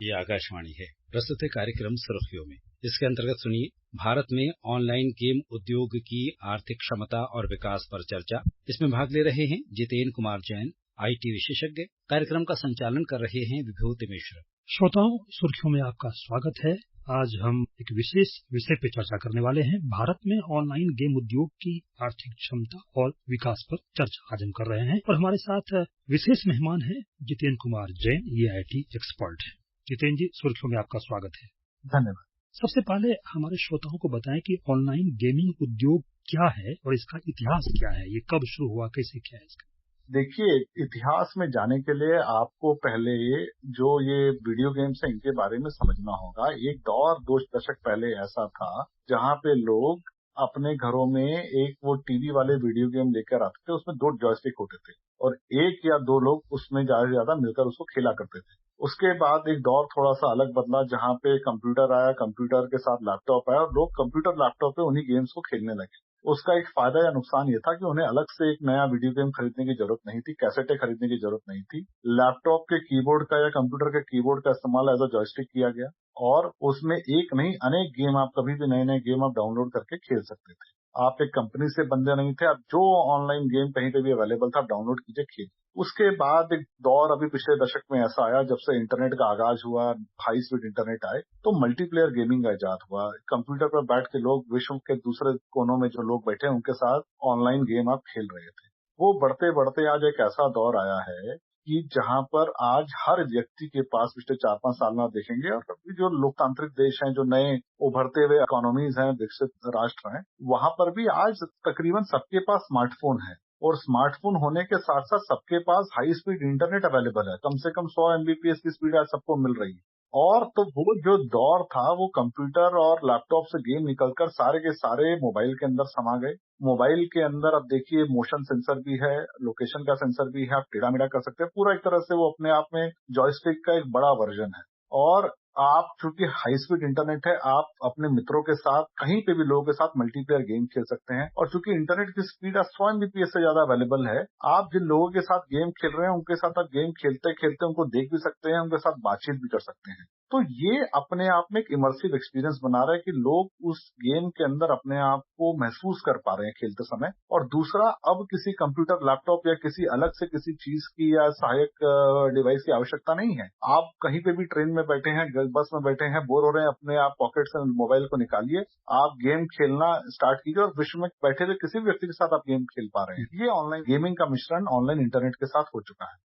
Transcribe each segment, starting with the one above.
ये आकाशवाणी है। प्रस्तुत है कार्यक्रम सुर्खियों में। इसके अंतर्गत सुनिए, भारत में ऑनलाइन गेम उद्योग की आर्थिक क्षमता और विकास पर चर्चा। इसमें भाग ले रहे हैं जितेन कुमार जैन, IT विशेषज्ञ। कार्यक्रम का संचालन कर रहे हैं विभूति मिश्र। श्रोताओं, सुर्खियों में आपका स्वागत है। आज हम एक विशेष विषय पर चर्चा करने वाले हैं। भारत में ऑनलाइन गेम उद्योग की आर्थिक क्षमता और विकास पर चर्चा आज हम कर रहे हैं और हमारे साथ विशेष मेहमान हैं जितेन कुमार जैन, ये IT एक्सपर्ट हैं। जितेन जी, सुर्खियों में आपका स्वागत है। धन्यवाद। सबसे पहले हमारे श्रोताओं को बताएं कि ऑनलाइन गेमिंग उद्योग क्या है और इसका इतिहास क्या है, ये कब शुरू हुआ, कैसे क्या है इसका? देखिए, इतिहास में जाने के लिए आपको पहले जो ये वीडियो गेम्स हैं इनके बारे में समझना होगा। एक दौर 2 दशक पहले ऐसा था जहां पे लोग अपने घरों में एक वो टीवी वाले वीडियो गेम लेकर आते थे, उसमें 2 जॉयस्टिक होते थे और 1 या 2 लोग उसमें ज्यादा से ज्यादा मिलकर उसको खेला करते थे। उसके बाद एक दौर थोड़ा सा अलग बदला जहां पे कंप्यूटर आया, कंप्यूटर के साथ लैपटॉप आया और लोग कंप्यूटर लैपटॉप पे उन्हीं गेम्स को खेलने लगे। उसका एक फायदा या नुकसान ये था कि उन्हें अलग से एक नया वीडियो गेम खरीदने की जरूरत नहीं थी, कैसेटें खरीदने की जरूरत नहीं थी। लैपटॉप के कीबोर्ड का या कंप्यूटर के कीबोर्ड का इस्तेमाल एज अ जॉयस्टिक किया गया और उसमें एक नहीं अनेक गेम आप कभी भी नए नए गेम आप डाउनलोड करके खेल सकते थे। आप एक कंपनी से बंधे नहीं थे। आप जो ऑनलाइन गेम कहीं पे भी अवेलेबल था आप डाउनलोड कीजिए, खेलिए। उसके बाद एक दौर अभी पिछले दशक में ऐसा आया जब से इंटरनेट का आगाज हुआ, हाई स्पीड इंटरनेट आए तो मल्टीप्लेयर गेमिंग का इजाद हुआ। कंप्यूटर पर बैठ के लोग विश्व के दूसरे कोनों में जो लोग बैठे उनके साथ ऑनलाइन गेम आप खेल रहे थे। वो बढ़ते बढ़ते आज एक ऐसा दौर आया है कि जहां पर आज हर व्यक्ति के पास पिछले 4-5 साल में आप देखेंगे और अभी जो लोकतांत्रिक देश हैं, जो नए उभरते हुए इकोनॉमीज हैं, विकसित राष्ट्र हैं, वहां पर भी आज तकरीबन सबके पास स्मार्टफोन है और स्मार्टफोन होने के साथ साथ सबके पास हाई स्पीड इंटरनेट अवेलेबल है। कम से कम 100 MBPS की स्पीड आज सबको मिल रही है। और तो वो जो दौर था वो कंप्यूटर और लैपटॉप से गेम निकलकर सारे के सारे मोबाइल के अंदर समा गए। मोबाइल के अंदर अब देखिए मोशन सेंसर भी है, लोकेशन का सेंसर भी है, आप टेढ़ा मेढ़ा कर सकते हैं। पूरा एक तरह से वो अपने आप में जॉयस्टिक का एक बड़ा वर्जन है। और आप चूंकि हाई स्पीड इंटरनेट है, आप अपने मित्रों के साथ कहीं पे भी लोगों के साथ मल्टीप्लेयर गेम खेल सकते हैं। और चूंकि इंटरनेट की स्पीड 100 MBPS से ज्यादा अवेलेबल है, आप जिन लोगों के साथ गेम खेल रहे हैं उनके साथ आप गेम खेलते खेलते उनको देख भी सकते हैं, उनके साथ बातचीत भी कर सकते हैं। तो ये अपने आप में एक इमर्सिव एक्सपीरियंस बना रहा है कि लोग उस गेम के अंदर अपने आप को महसूस कर पा रहे हैं खेलते समय। और दूसरा, अब किसी कंप्यूटर, लैपटॉप या किसी अलग से किसी चीज की या सहायक डिवाइस की आवश्यकता नहीं है। आप कहीं पे भी ट्रेन में बैठे हैं, बस में बैठे हैं, बोर हो रहे हैं, अपने आप पॉकेट से मोबाइल को निकालिए, आप गेम खेलना स्टार्ट कीजिए और विश्व में बैठे हुए किसी भी व्यक्ति के साथ आप गेम खेल पा रहे हैं। ये ऑनलाइन गेमिंग का मिश्रण ऑनलाइन इंटरनेट के साथ हो चुका है।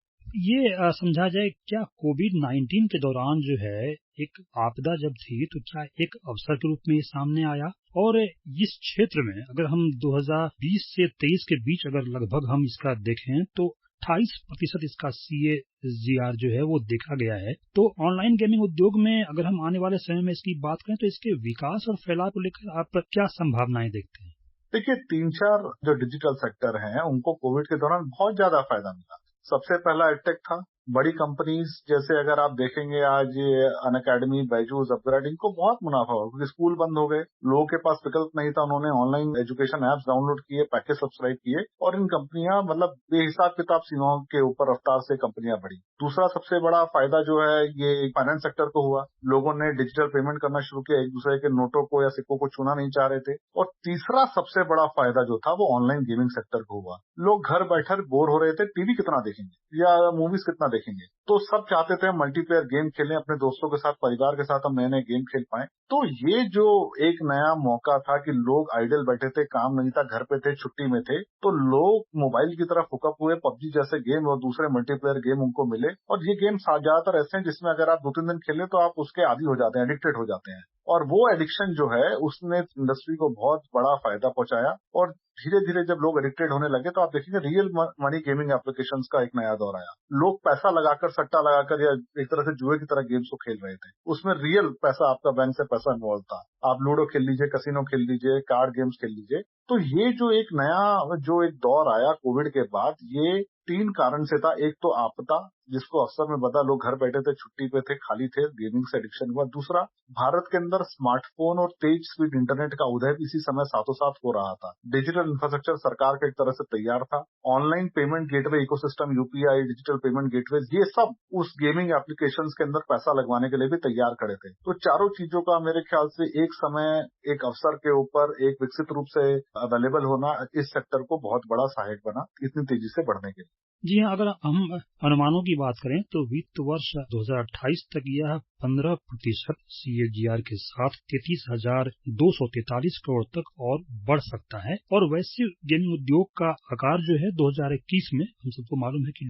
ये समझा जाए, क्या कोविड-19 के दौरान जो है एक आपदा जब थी तो क्या एक अवसर के रूप में ये सामने आया? और इस क्षेत्र में अगर हम 2020 से 23 के बीच अगर लगभग हम इसका देखें तो 28% इसका CAGR जो है वो देखा गया है। तो ऑनलाइन गेमिंग उद्योग में अगर हम आने वाले समय में इसकी बात करें तो इसके विकास और फैलाव को लेकर आप क्या संभावनाएं देखते हैं? देखिए, 3-4 जो डिजिटल सेक्टर हैं उनको कोविड के दौरान बहुत ज्यादा फायदा मिला। सबसे पहला एडटेक था। बड़ी कंपनीज जैसे अगर आप देखेंगे आज ये अनअकैडमी, बायजूस, अपग्रेड, इनको बहुत मुनाफा हुआ क्योंकि स्कूल बंद हो गए, लोगों के पास विकल्प नहीं था, उन्होंने ऑनलाइन एजुकेशन एप्स डाउनलोड किए, पैकेज सब्सक्राइब किए और इन कंपनियां मतलब बेहिसाब किताब सीमाओं के ऊपर रफ्तार से कंपनियां बढ़ी। दूसरा सबसे बड़ा फायदा जो है ये फाइनेंस सेक्टर को हुआ। लोगों ने डिजिटल पेमेंट करना शुरू किया, एक दूसरे के नोटों को या सिक्कों को छूना नहीं चाह रहे थे। और तीसरा सबसे बड़ा फायदा जो था वो ऑनलाइन गेमिंग सेक्टर को हुआ। लोग घर बैठकर बोर हो रहे थे, टीवी कितना देखेंगे या मूवीज कितना देखेंगे, तो सब चाहते थे मल्टीप्लेयर गेम खेलें, अपने दोस्तों के साथ, परिवार के साथ हम नए नए गेम खेल पाएं। तो ये जो एक नया मौका था कि लोग आइडल बैठे थे, काम नहीं था, घर पे थे, छुट्टी में थे, तो लोग मोबाइल की तरफ हुकअप हुए, पबजी जैसे गेम और दूसरे मल्टीप्लेयर गेम उनको मिले। और ये गेम ज्यादातर ऐसे हैं जिसमें अगर आप 2-3 दिन खेलें तो आप उसके आदी हो जाते हैं, एडिक्टेड हो जाते हैं। और वो एडिक्शन जो है उसने इंडस्ट्री को बहुत बड़ा फायदा पहुंचाया। और धीरे धीरे जब लोग एडिक्टेड होने लगे तो आप देखेंगे रियल मनी गेमिंग एप्लीकेशंस का एक नया दौर आया। लोग पैसा लगाकर, सट्टा लगाकर या एक तरह से जुए की तरह गेम्स को खेल रहे थे। उसमें रियल पैसा, आपका बैंक से पैसा इन्वॉल्व था। आप लूडो खेल लीजिए, कसिनो खेल लीजिए, कार्ड गेम्स खेल लीजिए। तो ये जो एक नया जो एक दौर आया कोविड के बाद, ये 3 कारण से था। एक तो आपदा, जिसको अवसर में बता, लोग घर बैठे थे, छुट्टी पे थे, खाली थे, गेमिंग से एडिक्शन हुआ। दूसरा, भारत के अंदर स्मार्टफोन और तेज स्पीड इंटरनेट का उदय भी इसी समय साथों साथ हो रहा था। डिजिटल इंफ्रास्ट्रक्चर सरकार का एक तरह से तैयार था। Online payment gateway ecosystem, UPI, digital payment gateway, ये सब उस गेमिंग एप्लीकेशंस के अंदर पैसा लगवाने के लिए भी तैयार खड़े थे। तो चारों चीजों का मेरे ख्याल से एक समय, एक अवसर के ऊपर एक विकसित रूप से अवेलेबल होना इस सेक्टर को बहुत बड़ा सहायक बना इतनी तेजी से बढ़ने के लिए। जी हाँ, अगर हम अनुमानों की बात करें तो वित्त वर्ष 2028 तक यह 15% CAGR के साथ 33,243 करोड़ तक और बढ़ सकता है। और वैश्विक गेमिंग उद्योग का आकार जो है 2021 में हम सबको मालूम है कि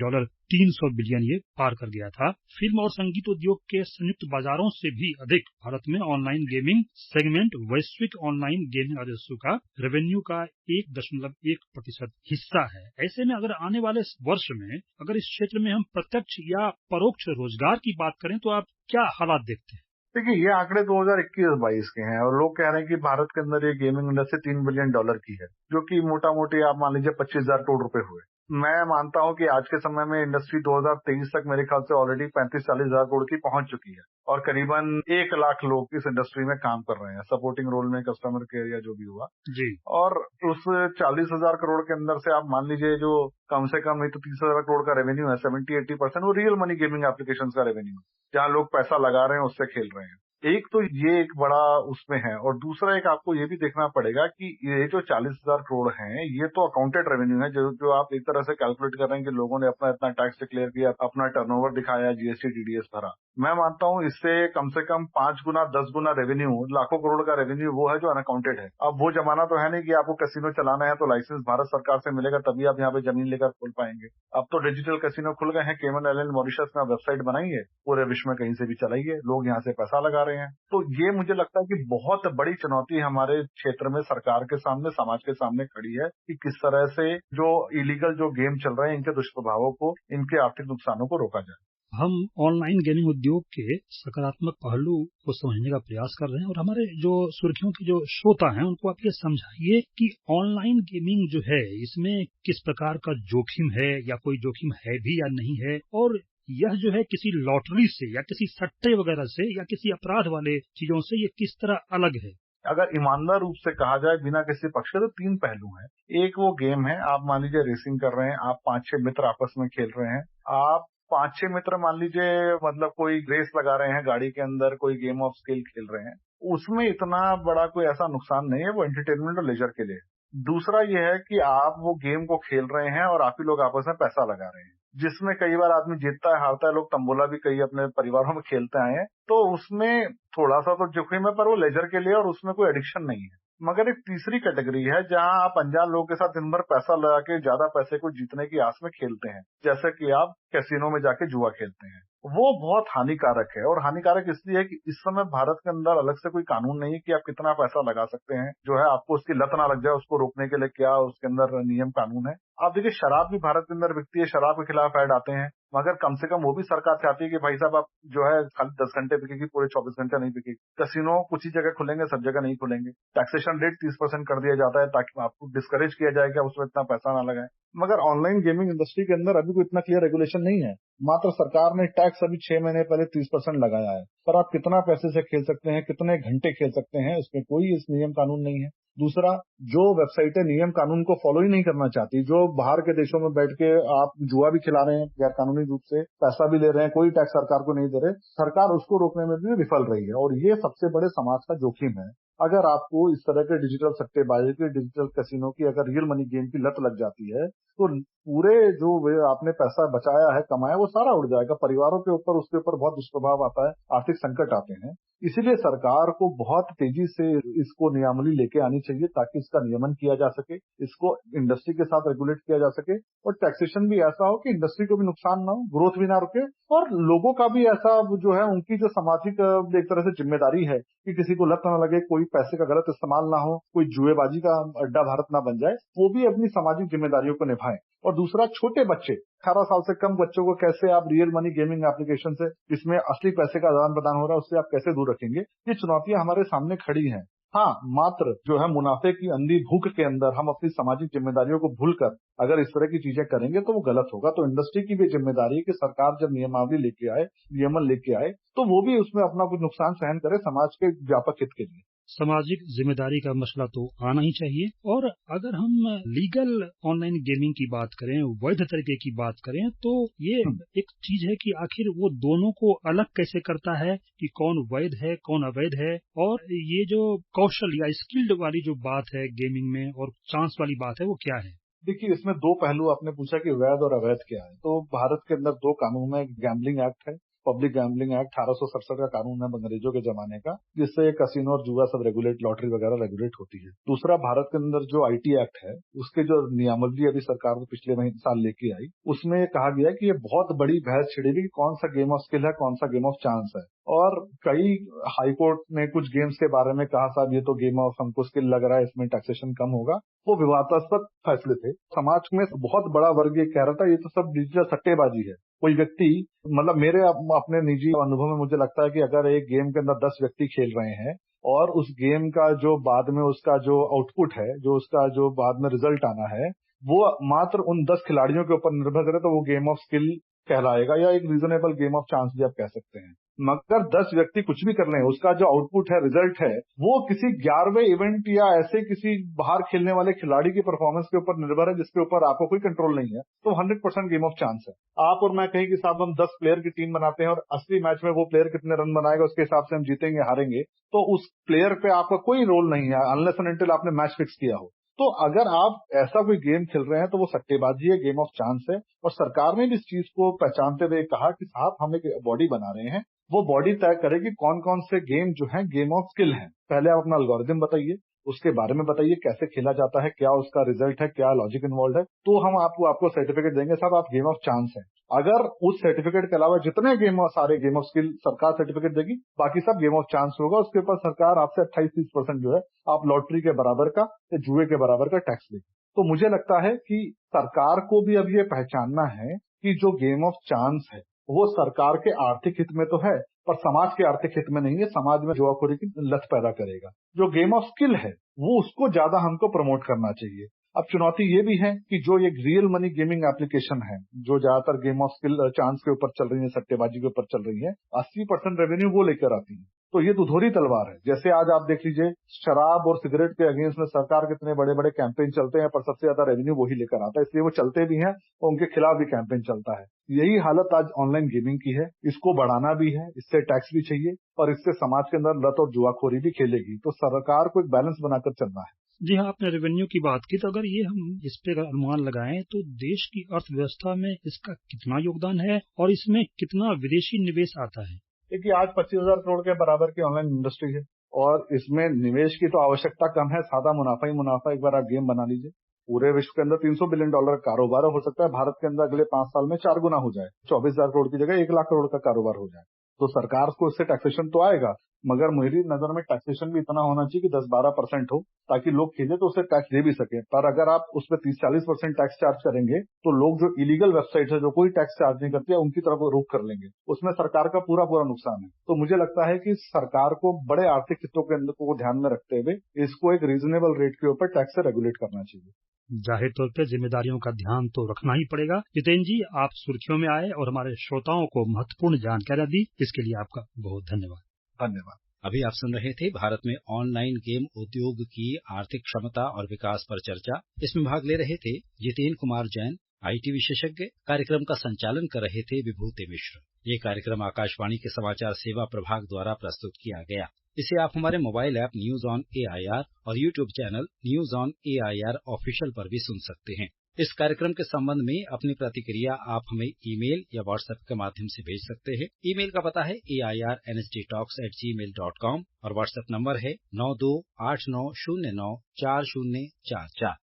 $300 बिलियन ये पार कर गया था। फिल्म और संगीत उद्योग के संयुक्त बाजारों से भी अधिक भारत में ऑनलाइन गेमिंग सेगमेंट वैश्विक ऑनलाइन गेमिंग राजस्व का रेवेन्यू का 1.1% हिस्सा है। ऐसे में अगर आने वाले वर्ष में अगर इस क्षेत्र में हम प्रत्यक्ष या परोक्ष रोजगार की बात करें तो आप क्या हालात देखते हैं? देखिए, ये आंकड़े 2021-22 के हैं और लोग कह रहे हैं कि भारत के अंदर ये गेमिंग इंडस्ट्री $3 बिलियन की है, जो कि मोटा मोटी आप मान लीजिए 25,000 करोड़ रुपए हुए। मैं मानता हूं कि आज के समय में इंडस्ट्री 2023 तक मेरे ख्याल से ऑलरेडी 35-40 हजार करोड़ की पहुंच चुकी है और करीबन 1 लाख लोग इस इंडस्ट्री में काम कर रहे हैं, सपोर्टिंग रोल में, कस्टमर केयर या जो भी हुआ जी। और उस 40,000 करोड़ के अंदर से आप मान लीजिए जो कम से कम नहीं तो 30,000 करोड़ का रेवेन्यू है, 70-80% वो रियल मनी गेमिंग एप्लीकेशन का रेवेन्यू, जहां लोग पैसा लगा रहे हैं, उससे खेल रहे हैं। एक तो ये एक बड़ा उसमें है और दूसरा एक आपको ये भी देखना पड़ेगा कि ये जो 40,000 करोड़ हैं, ये तो अकाउंटेड रेवेन्यू है, जो आप एक तरह से कैलकुलेट कर रहे हैं कि लोगों ने अपना इतना टैक्स डिक्लेयर किया, अपना टर्नओवर दिखाया, जीएसटी टीडीएस भरा। मैं मानता हूं इससे कम से कम 5 गुना 10 गुना रेवेन्यू, लाखों करोड़ का रेवेन्यू वो है जो अनअकाउंटेड है। अब वो जमाना तो है नहीं कि आपको कैसीनो चलाना है तो लाइसेंस भारत सरकार से मिलेगा तभी आप यहाँ पे जमीन लेकर खोल पाएंगे। अब तो डिजिटल कैसीनो खुल गए हैं, केमन आइलैंड, मॉरिशस में वेबसाइट बनाइए, पूरे विश्व में कहीं से भी चलाइए, लोग यहाँ से पैसा लगा रहे हैं। तो ये मुझे लगता है कि बहुत बड़ी चुनौती हमारे क्षेत्र में सरकार के सामने, समाज के सामने खड़ी है कि किस तरह से जो इलीगल जो गेम चल रहे हैं, इनके दुष्प्रभावों को, इनके आर्थिक नुकसानों को रोका जाए। हम ऑनलाइन गेमिंग उद्योग के सकारात्मक पहलू को समझने का प्रयास कर रहे हैं और हमारे जो सुर्खियों के जो श्रोता हैं उनको आप ये समझाइए कि ऑनलाइन गेमिंग जो है इसमें किस प्रकार का जोखिम है या कोई जोखिम है भी या नहीं है, और यह जो है किसी लॉटरी से या किसी सट्टे वगैरह से या किसी अपराध वाले चीजों से ये किस तरह अलग है? अगर ईमानदार रूप से कहा जाए बिना किसी पक्ष के तो 3 पहलू हैं। एक वो गेम है, आप मान लीजिए रेसिंग कर रहे हैं, आप 5-6 मित्र आपस में खेल रहे हैं, आप 5-6 मित्र मान लीजिए मतलब कोई रेस लगा रहे हैं गाड़ी के अंदर, कोई गेम ऑफ स्किल खेल रहे हैं, उसमें इतना बड़ा कोई ऐसा नुकसान नहीं है, वो एंटरटेनमेंट और लेजर के लिए। दूसरा ये है कि आप वो गेम को खेल रहे हैं और आप ही लोग आपस में पैसा लगा रहे हैं, जिसमें कई बार आदमी जीतता है, हारता है, लोग तंबोला भी कई अपने परिवारों में खेलते आए हैं, तो उसमें थोड़ा सा तो जोखिम है पर वो लेजर के लिए और उसमें कोई एडिक्शन नहीं है। मगर एक तीसरी कैटेगरी है जहां आप अनजान लोगों के साथ दिन भर पैसा लगा के ज्यादा पैसे को जीतने की आस में खेलते हैं, जैसे कि आप कैसीनो में जाके जुआ खेलते हैं। वो बहुत हानिकारक है और हानिकारक इसलिए है कि इस समय भारत के अंदर अलग से कोई कानून नहीं है कि आप कितना पैसा लगा सकते हैं, जो है आपको उसकी लत ना लग जाए, उसको रोकने के लिए क्या उसके अंदर नियम कानून है। आप देखिए, शराब भी भारत के अंदर बिकती है, शराब के खिलाफ ऐड आते हैं, मगर कम से कम वो भी सरकार चाहती है कि भाई साहब आप जो है खाली 10 घंटे बिकेगी, पूरे 24 घंटे नहीं बिकेगी। कैसीनो कुछ ही जगह खुलेंगे, सब जगह नहीं खुलेंगे। टैक्सेशन रेट 30% कर दिया जाता है ताकि आपको डिस्करेज किया जाए कि आप उसमें इतना पैसा ना लगाएं। मगर ऑनलाइन गेमिंग इंडस्ट्री के अंदर अभी कोई इतना क्लियर रेगुलेशन नहीं है। मात्र सरकार ने टैक्स अभी 6 महीने पहले 30% लगाया है, पर आप कितना पैसे से खेल सकते हैं, कितने घंटे खेल सकते हैं, इसमें कोई इस नियम कानून नहीं है। दूसरा, जो वेबसाइटें नियम कानून को फॉलो ही नहीं करना चाहती, जो बाहर के देशों में बैठ के आप जुआ भी खिला रहे हैं गैर कानूनी रूप से, पैसा भी ले रहे हैं, कोई टैक्स सरकार को नहीं दे रहे, सरकार उसको रोकने में भी विफल रही है और ये सबसे बड़े समाज का जोखिम है। अगर आपको इस तरह के डिजिटल सट्टेबाजी की, डिजिटल कैसीनो की अगर रियल मनी गेम की लत लग जाती है तो पूरे जो आपने पैसा बचाया है, कमाया, वो सारा उड़ जाएगा। परिवारों के ऊपर उसके ऊपर बहुत दुष्प्रभाव आता है, आर्थिक संकट आते हैं। इसीलिए सरकार को बहुत तेजी से इसको नियमावली लेके आनी चाहिए ताकि इसका नियमन किया जा सके, इसको इंडस्ट्री के साथ रेगुलेट किया जा सके और टैक्सेशन भी ऐसा हो कि इंडस्ट्री को भी नुकसान ना हो, ग्रोथ भी ना रुके और लोगों का भी ऐसा जो है उनकी जो सामाजिक एक तरह से जिम्मेदारी है कि किसी को लत ना लगे, कोई पैसे का गलत इस्तेमाल ना हो, कोई जुएबाजी का अड्डा भारत ना बन जाए, वो भी अपनी सामाजिक जिम्मेदारियों को निभाएं। और दूसरा, छोटे बच्चे 18 साल से कम बच्चों को कैसे आप रियल मनी गेमिंग एप्लीकेशन से, जिसमें असली पैसे का आदान प्रदान हो रहा है, उससे आप कैसे दूर रखेंगे? ये चुनौतियां हमारे सामने खड़ी हैं। हाँ, मात्र जो है मुनाफे की अंधी भूख के अंदर हम अपनी सामाजिक जिम्मेदारियों को भूलकर अगर इस तरह की चीजें करेंगे तो वो गलत होगा। तो इंडस्ट्री की भी जिम्मेदारी है कि सरकार जब नियमावली लेके आए, नियमन लेके आए, तो वो भी उसमें अपना कुछ नुकसान सहन करे समाज के व्यापक हित के लिए। सामाजिक जिम्मेदारी का मसला तो आना ही चाहिए। और अगर हम लीगल ऑनलाइन गेमिंग की बात करें, वैध तरीके की बात करें, तो ये एक चीज है कि आखिर वो दोनों को अलग कैसे करता है कि कौन वैध है कौन अवैध है। और ये जो कौशल या स्किल्ड वाली जो बात है गेमिंग में और चांस वाली बात है, वो क्या है? देखिए, इसमें दो पहलू आपने पूछा कि वैध और अवैध क्या है। तो भारत के अंदर दो कानून है, गैम्बलिंग एक्ट है, पब्लिक गैम्बलिंग एक्ट 1867 का कानून है अंग्रेजों के जमाने का, जिससे कसिनो और जुआ सब रेगुलेट, लॉटरी वगैरह रेगुलेट होती है। दूसरा, भारत के अंदर जो आईटी एक्ट है, उसके जो नियमावली अभी सरकार ने पिछले महीने साल लेके आई, उसमें ये कहा गया है कि ये बहुत बड़ी बहस छिड़ी हुई कि कौन सा गेम ऑफ स्किल है, कौन सा गेम ऑफ चांस है। और कई हाईकोर्ट ने कुछ गेम्स के बारे में कहा, साहब ये तो गेम ऑफ हमको स्किल लग रहा है, इसमें टैक्सेशन कम होगा। वो विवादास्पद फैसले थे। समाज में बहुत बड़ा वर्ग ये कह रहा था ये तो सब डिजिटल सट्टेबाजी है। कोई व्यक्ति, मतलब मेरे अपने निजी अनुभव में मुझे लगता है कि अगर एक गेम के अंदर 10 व्यक्ति खेल रहे हैं और उस गेम का जो बाद में उसका जो आउटपुट है, जो उसका जो बाद में रिजल्ट आना है, वो मात्र उन 10 खिलाड़ियों के ऊपर निर्भर करे तो वो गेम ऑफ स्किल कहलाएगा, या एक रीजनेबल गेम ऑफ चांस भी आप कह सकते हैं। मगर 10 व्यक्ति कुछ भी कर रहे हैं, उसका जो आउटपुट है, रिजल्ट है, वो किसी 11वें इवेंट या ऐसे किसी बाहर खेलने वाले खिलाड़ी की परफॉर्मेंस के ऊपर निर्भर है, जिसके ऊपर आपको कोई कंट्रोल नहीं है, तो 100% गेम ऑफ चांस है। आप और मैं कहें कि साहब हम 10 प्लेयर की टीम बनाते हैं और असली मैच में वो प्लेयर कितने रन बनाएगा उसके हिसाब से हम जीतेंगे हारेंगे, तो उस प्लेयर पे आपका कोई रोल नहीं है अनलेस एंड अनटिल आपने मैच फिक्स किया हो। तो अगर आप ऐसा कोई गेम खेल रहे हैं तो वो सट्टेबाजी है, गेम ऑफ चांस है। और सरकार ने भी इस चीज को पहचानते हुए कहा कि साहब हम एक बॉडी बना रहे हैं, वो बॉडी तय करेगी कौन कौन से गेम जो हैं गेम ऑफ स्किल हैं। पहले आप अपना एल्गोरिथम बताइए, उसके बारे में बताइए कैसे खेला जाता है, क्या उसका रिजल्ट है, क्या लॉजिक इन्वॉल्व है, तो हम आपको सर्टिफिकेट देंगे, साहब आप गेम ऑफ चांस है। अगर उस सर्टिफिकेट के अलावा जितने सारे गेम ऑफ स्किल सरकार सर्टिफिकेट देगी, बाकी सब गेम ऑफ चांस होगा। उसके ऊपर सरकार आपसे 28-30% जो है आप लॉटरी के बराबर का या जुए के बराबर का टैक्स देगी। तो मुझे लगता है कि सरकार को भी अब ये पहचानना है कि जो गेम ऑफ चांस है वो सरकार के आर्थिक हित में तो है, पर समाज के आर्थिक हित में नहीं है। समाज में जुआखोरी की लत पैदा करेगा। जो गेम ऑफ स्किल है वो उसको ज्यादा हमको प्रमोट करना चाहिए। अब चुनौती ये भी है कि जो ये रियल मनी गेमिंग एप्लीकेशन है, जो ज्यादातर गेम ऑफ स्किल चांस के ऊपर चल रही है, सट्टेबाजी के ऊपर चल रही है, 80% रेवेन्यू वो लेकर आती है। तो ये दुधोरी तलवार है। जैसे आज आप देख लीजिए, शराब और सिगरेट के अगेंस्ट में सरकार कितने बड़े बड़े कैंपेन चलते हैं, पर सबसे ज्यादा रेवेन्यू वही लेकर आता है, इसलिए वो चलते भी हैं और उनके खिलाफ भी कैंपेन चलता है। यही हालत आज ऑनलाइन गेमिंग की है। इसको बढ़ाना भी है, इससे टैक्स भी चाहिए और इससे समाज के अंदर लत और जुआखोरी भी खेलेगी। तो सरकार को एक बैलेंस बनाकर चलना है। जी हाँ, आपने रेवेन्यू की बात की, तो अगर ये हम इस पे अनुमान लगाएं तो देश की अर्थव्यवस्था में इसका कितना योगदान है और इसमें कितना विदेशी निवेश आता है? देखिए, आज 25,000 करोड़ के बराबर की ऑनलाइन इंडस्ट्री है और इसमें निवेश की तो आवश्यकता कम है। सादा मुनाफा ही मुनाफा। एक बार आप गेम बना लीजिए, पूरे विश्व के अंदर $300 बिलियन कारोबार हो सकता है भारत के अंदर अगले 5 साल में 4 गुना हो जाए, 24,000 करोड़ की जगह 1 लाख करोड़ का कारोबार हो जाए। तो सरकार को इससे टैक्सेशन तो आएगा, मगर मेरी नजर में टैक्सेशन भी इतना होना चाहिए कि 10-12% हो, ताकि लोग खेले तो उसे टैक्स दे भी सके। पर अगर आप उस पर 30-40% टैक्स चार्ज करेंगे तो लोग जो इलीगल वेबसाइट है, जो कोई टैक्स चार्ज नहीं करती है, उनकी तरफ रुख कर लेंगे। उसमें सरकार का पूरा नुकसान है। तो मुझे लगता है कि सरकार को बड़े आर्थिक हितों के अंदर को ध्यान में रखते हुए इसको एक रीजनेबल रेट के ऊपर टैक्स से रेगुलेट करना चाहिए। जाहिर तौर पे जिम्मेदारियों का ध्यान तो रखना ही पड़ेगा। जितेंद्र जी, आप सुर्खियों में आए और हमारे श्रोताओं को महत्वपूर्ण जानकारी दी, इसके लिए आपका बहुत धन्यवाद। धन्यवाद। अभी आप सुन रहे थे भारत में ऑनलाइन गेम उद्योग की आर्थिक क्षमता और विकास पर चर्चा। इसमें भाग ले रहे थे जितेंद्र कुमार जैन, आईटी विशेषज्ञ। कार्यक्रम का संचालन कर रहे थे विभूति मिश्र। ये कार्यक्रम आकाशवाणी के समाचार सेवा प्रभाग द्वारा प्रस्तुत किया गया। इसे आप हमारे mobile app news on AIR और YouTube channel news on AIR official पर भी सुन सकते हैं। इस कार्यक्रम के संबंध में अपनी प्रतिक्रिया आप हमें ईमेल या व्हाट्सएप के माध्यम से भेज सकते हैं। ईमेल का पता है airnsttalks@gmail.com और व्हाट्सएप नंबर है 9289094044।